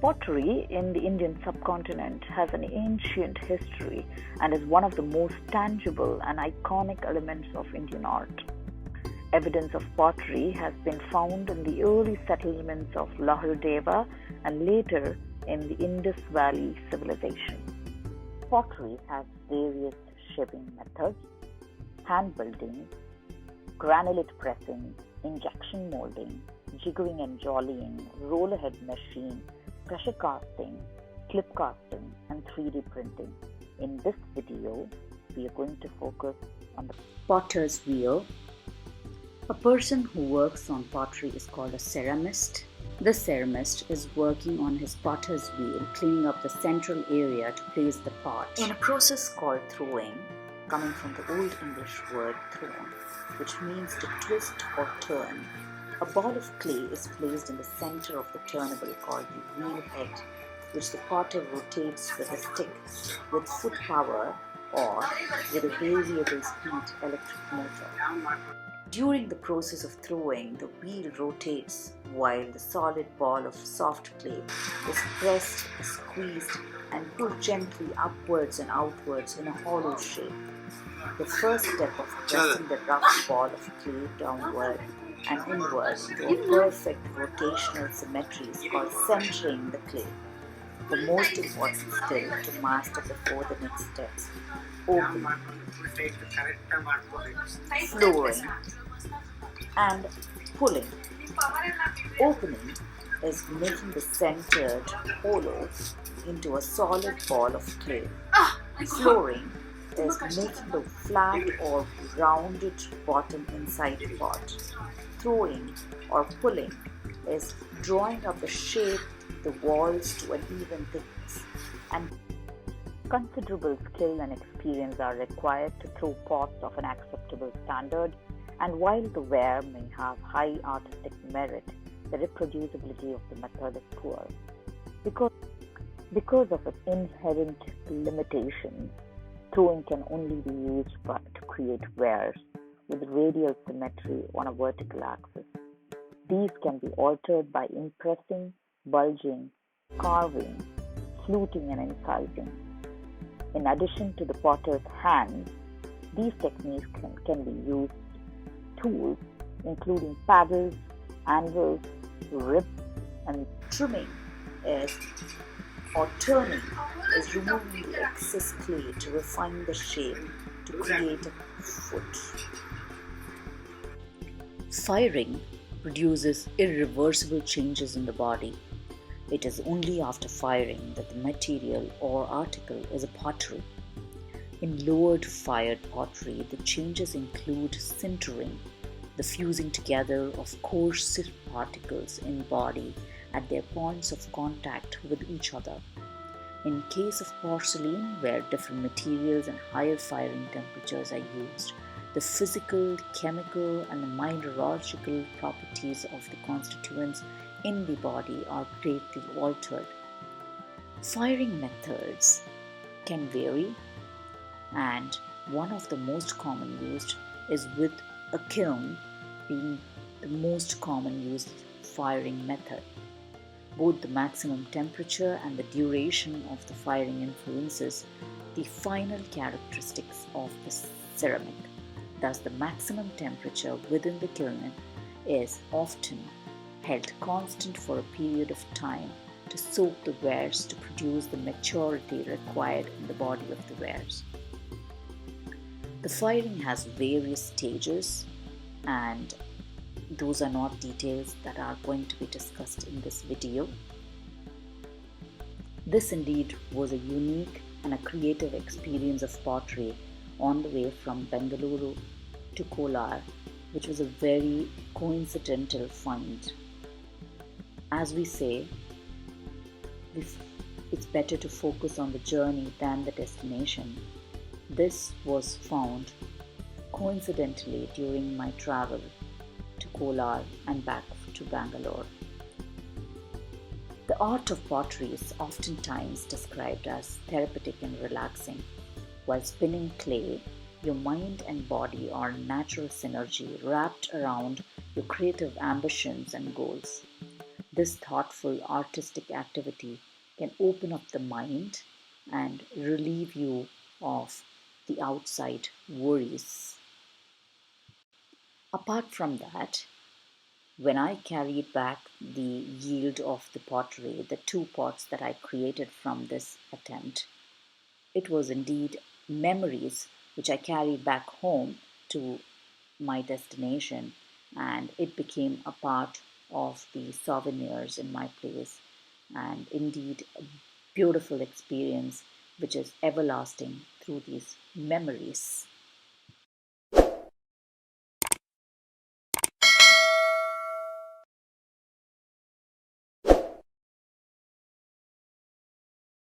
Pottery in the Indian subcontinent has an ancient history and is one of the most tangible and iconic elements of Indian art. Evidence of pottery has been found in the early settlements of Lahore and later in the Indus Valley civilization. Pottery has various shaping methods: hand building, granulate pressing, injection molding, jiggering and jollying, roller head machine, pressure casting, slip casting, and 3D printing. In this video, we are going to focus on the potter's wheel. A person who works on pottery is called a ceramist. The ceramist is working on his potter's wheel, cleaning up the central area to place the pot. In a process called throwing, coming from the Old English word thrown, which means to twist or turn, a ball of clay is placed in the center of the turnable called the wheel head, which the potter rotates with a stick with foot power or with a variable speed electric motor. During the process of throwing, the wheel rotates while the solid ball of soft clay is pressed, squeezed, and pulled gently upwards and outwards in a hollow shape. The first step of pressing the rough ball of clay downward and inward into a perfect rotational symmetry is called centering the clay. The most important skill to master before the next steps: opening, flooring, and pulling. Opening is making the centered hollow into a solid ball of clay. Flooring is making the flat or rounded bottom inside the pot. Throwing or pulling is drawing up the shape, the walls to an even thickness. And considerable skill and experience are required to throw pots of an acceptable standard, and while the ware may have high artistic merit, the reproducibility of the method is poor. Because of its inherent limitations, throwing can only be used to create wares with radial symmetry on a vertical axis. These can be altered by impressing, bulging, carving, fluting, and incising. In addition to the potter's hands, these techniques can be used tools including paddles, anvils, ribs, and trimming or turning is removing the excess clay to refine the shape to create a foot. Firing produces irreversible changes in the body. It is only after firing that the material or article is a pottery. In lowered fired pottery, the changes include sintering, the fusing together of coarse silt particles in body at their points of contact with each other. In case of porcelain, where different materials and higher firing temperatures are used, the physical, chemical, and the mineralogical properties of the constituents in the body are greatly altered. Firing methods can vary, and one of the most common used is with a kiln being the most common used firing method. Both the maximum temperature and the duration of the firing influences the final characteristics of the ceramic. Thus, the maximum temperature within the kiln is often held constant for a period of time to soak the wares to produce the maturity required in the body of the wares. The firing has various stages, and those are not details that are going to be discussed in this video. This indeed was a unique and a creative experience of pottery on the way from Bangalore to Kolar, which was a very coincidental find. As we say, it's better to focus on the journey than the destination. This was found coincidentally during my travel to Kolar and back to Bangalore. The art of pottery is oftentimes described as therapeutic and relaxing. While spinning clay, your mind and body are a natural synergy wrapped around your creative ambitions and goals. This thoughtful artistic activity can open up the mind and relieve you of the outside worries. Apart from that, when I carried back the yield of the pottery, the two pots that I created from this attempt, it was indeed memories which I carried back home to my destination, and it became a part of the souvenirs in my place, and indeed a beautiful experience which is everlasting through these memories.